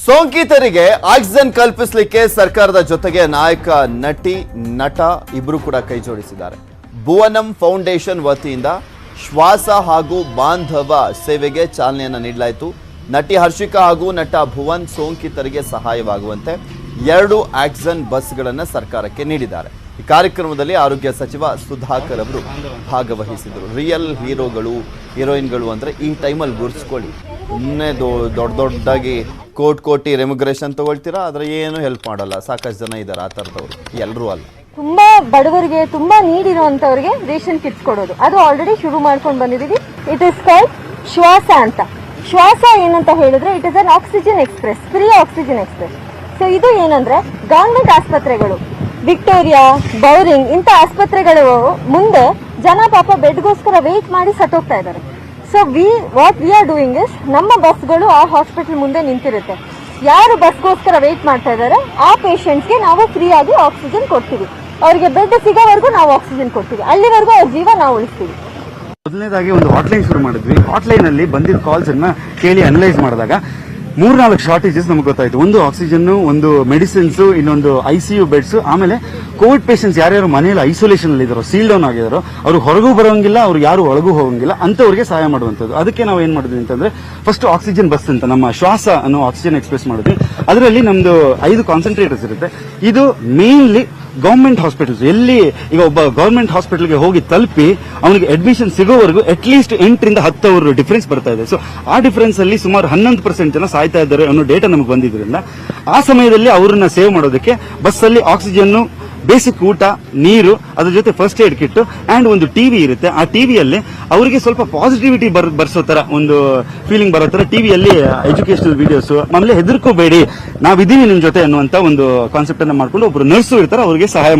ಸೋಂಕಿತರಿಗೆ ಆಕ್ಸಿಜನ್ ಕಲ್ಪಿಸಲಿಕ್ಕೆ ಸರ್ಕಾರದ ಜೊತೆಗೆ ನಾಯಕ ನಟ ಇಬ್ಬರು ಕೂಡ ಕೈ ಜೋಡಿಸಿದ್ದಾರೆ. ಭುವನಂ ಫೌಂಡೇಶನ್ ವತಿಯಿಂದ ಶ್ವಾಸ ಹಾಗೂ ಬಾಂಧವ ಸೇವೆಗೆ ಚಾಲನೆಯನ್ನು ನೀಡಲಾಯಿತು. ನಟಿ ಹರ್ಷಿಕಾ ಹಾಗೂ ನಟ ಭುವನ್ ಸೋಂಕಿತರಿಗೆ ಸಹಾಯವಾಗುವಂತೆ 2 ಆಕ್ಸಿಜನ್ ಬಸ್ಗಳನ್ನು ಸರ್ಕಾರಕ್ಕೆ ನೀಡಿದ್ದಾರೆ. ಈ ಕಾರ್ಯಕ್ರಮದಲ್ಲಿ ಆರೋಗ್ಯ ಸಚಿವ ಸುಧಾಕರ್ ಅವರು ಭಾಗವಹಿಸಿದರು. ರಿಯಲ್ ಹೀರೋಯಿನ್ಗಳು ಅಂದ್ರೆ ಈ ಟೈಮಲ್ಲಿ ಗುರ್ಸ್ಕೊಳ್ಳಿ. ಸುಮ್ಮನೆ ದೊಡ್ಡದಾಗಿ ಕೋಟಿ ರೆಮ್ಯುಗ್ರೇಷನ್ ತಗೊಳ್ತೀರಾ, ಆದ್ರೆ ಏನು ಹೆಲ್ಪ್ ಮಾಡಲ್ಲ. ಸಾಕಷ್ಟು ಜನ ಇದ್ದಾರೆ ಆ ಥರದವರು, ಎಲ್ಲರೂ ಅಲ್ಲ. ತುಂಬಾ ಬಡವರಿಗೆ, ತುಂಬಾ ನೀಡ್ ಇರುವಂತವರಿಗೆ ರೇಷನ್ ಕಿಟ್ಸ್ ಕೊಡೋದು ಅದು ಆಲ್ರೆಡಿ ಶುರು ಮಾಡ್ಕೊಂಡು ಬಂದಿದ್ದೀವಿ. ಇಟ್ ಇಸ್ ಕಾಲ್ಡ್ ಶ್ವಾಸ ಅಂತ. ಶ್ವಾಸ ಏನಂತ ಹೇಳಿದ್ರೆ it is an oxygen express, free oxygen express. So ಇದು ಏನಂದ್ರೆ ಗವರ್ಮೆಂಟ್ ಆಸ್ಪತ್ರೆಗಳು, ವಿಕ್ಟೋರಿಯಾ, ಬೌರಿಂಗ್ ಇಂಥ ಆಸ್ಪತ್ರೆಗಳು ಮುಂದೆ ಜನ ಪಾಪ ಬೆಡ್ಗೋಸ್ಕರ ವೇಟ್ ಮಾಡಿ ಸತ್ತೋಗ್ತಾ ಇದ್ದಾರೆ. So what we are doing is, ನಮ್ಮ ಬಸ್ಗಳು ಆ ಹಾಸ್ಪಿಟಲ್ ಮುಂದೆ ನಿಂತಿರುತ್ತೆ. ಯಾರು ಬಸ್ಗೋಸ್ಕರ ವೇಟ್ ಮಾಡ್ತಾ ಇದ್ದಾರೆ ಆ ಪೇಷಂಟ್ಸ್ಗೆ ನಾವು ಫ್ರೀ ಆಗಿ ಆಕ್ಸಿಜನ್ ಕೊಡ್ತೀವಿ. ಅವರಿಗೆ ಬೆಡ್ ಸಿಗೋವರೆಗೂ ನಾವು ಆಕ್ಸಿಜನ್ ಕೊಡ್ತೀವಿ, ಅಲ್ಲಿವರೆಗೂ ಅವ್ರ ಜೀವ ನಾವು ಉಳಿಸ್ತೀವಿ. ಮೊದಲನೇದಾಗಿ ಒಂದು ಹಾಟ್ಲೈನ್ ಶುರು ಮಾಡಿದ್ವಿ. ಹಾಟ್ಲೈನ್ ಅಲ್ಲಿ ಬಂದಿದ್ದ ಕಾಲ್ಸ್ ಅನ್ನ ಕೇಳಿ ಅನಲೈಸ್ ಮಾಡಿದಾಗ 3-4 ಶಾರ್ಟೇಜಸ್ ನಮ್ಗೆ ಗೊತ್ತಾಯ್ತು. ಒಂದು ಆಕ್ಸಿಜನ್, ಒಂದು ಮೆಡಿಸಿನ್ಸ್, ಇನ್ನೊಂದು ICU ಬೆಡ್ಸ್. ಆಮೇಲೆ ಕೋವಿಡ್ ಪೇಷಂಟ್ಸ್ ಯಾರ್ಯಾರು ಮನೆಯಲ್ಲಿ ಐಸೋಲೇಷನ್ ಅಲ್ಲಿ ಇದಾರೋ, ಸೀಲ್ ಡೌನ್ ಆಗಿದಾರೋ, ಅವರು ಹೊರಗೂ ಬರೋಂಗಿಲ್ಲ, ಅವ್ರು ಯಾರು ಒಳಗೂ ಹೋಗಂಗಿಲ್ಲ, ಅಂತವರಿಗೆ ಸಹಾಯ ಮಾಡುವಂಥದ್ದು. ಅದಕ್ಕೆ ನಾವು ಏನ್ ಮಾಡಿದ್ವಿ ಅಂತಂದ್ರೆ ಫಸ್ಟ್ ಆಕ್ಸಿಜನ್ ಬಸ್ ಅಂತ ನಮ್ಮ ಶ್ವಾಸ ಅನ್ನೋ ಆಕ್ಸಿಜನ್ ಎಕ್ಸ್ಪ್ರೆಸ್ ಮಾಡಿದ್ವಿ. ಅದರಲ್ಲಿ ನಮ್ದು 5 ಕಾನ್ಸಂಟ್ರೇಟರ್ಸ್ ಇರುತ್ತೆ. ಇದು ಮೇನ್ಲಿ ಗವರ್ಮೆಂಟ್ ಹಾಸ್ಪಿಟಲ್ಸ್, ಎಲ್ಲಿ ಈಗ ಒಬ್ಬ ಗವರ್ಮೆಂಟ್ ಹಾಸ್ಪಿಟಲ್ಗೆ ಹೋಗಿ ತಲುಪಿ ಅವನಿಗೆ ಅಡ್ಮಿಷನ್ ಸಿಗೋವರೆಗೂ ಅಟ್ಲೀಸ್ಟ್ 8ರಿಂದ 10 ಅವರ್ ಡಿಫರೆನ್ಸ್ ಬರ್ತಾ ಇದೆ. ಸೊ ಆ ಡಿಫರೆನ್ಸ್ ಅಲ್ಲಿ ಸುಮಾರು 11% ಜನ ಸಾಯ್ತಾ ಇದ್ದಾರೆ ಅನ್ನೋ ಡೇಟಾ ನಮಗೆ ಬಂದಿದ್ರಿಂದ ಆ ಸಮಯದಲ್ಲಿ ಅವರನ್ನ ಸೇವ್ ಮಾಡೋದಕ್ಕೆ ಬಸ್ ಅಲ್ಲಿ ಆಕ್ಸಿಜನ್, ಬೇಸಿಕ್ ಊಟ, ನೀರು, ಅದ್ರ ಜೊತೆ ಫಸ್ಟ್ ಏಡ್ ಕಿಟ್ ಅಂಡ್ ಒಂದು ಟಿವಿ ಇರುತ್ತೆ. ಆ ಟಿವಿಯಲ್ಲಿ ಅವರಿಗೆ ಸ್ವಲ್ಪ ಪಾಸಿಟಿವಿಟಿ ಬರ್ಸೋ ತರ, ಒಂದು ಫೀಲಿಂಗ್ ಬರೋ ತರ ಟಿವಿಯಲ್ಲಿ ಎಜುಕೇಶನಲ್ ವಿಡಿಯೋಸ್, ಆಮೇಲೆ ಹೆದರ್ಕೋಬೇಡಿ ನಾವಿದ್ದೀವಿ ನಿಮ್ ಜೊತೆ ಅನ್ನುವಂತ ಒಂದು ಕಾನ್ಸೆಪ್ಟ್ ಅನ್ನ ಮಾಡ್ಕೊಂಡು ಒಬ್ರು ನರ್ಸು ಇರ್ತಾರೆ, ಅವರಿಗೆ ಸಹಾಯ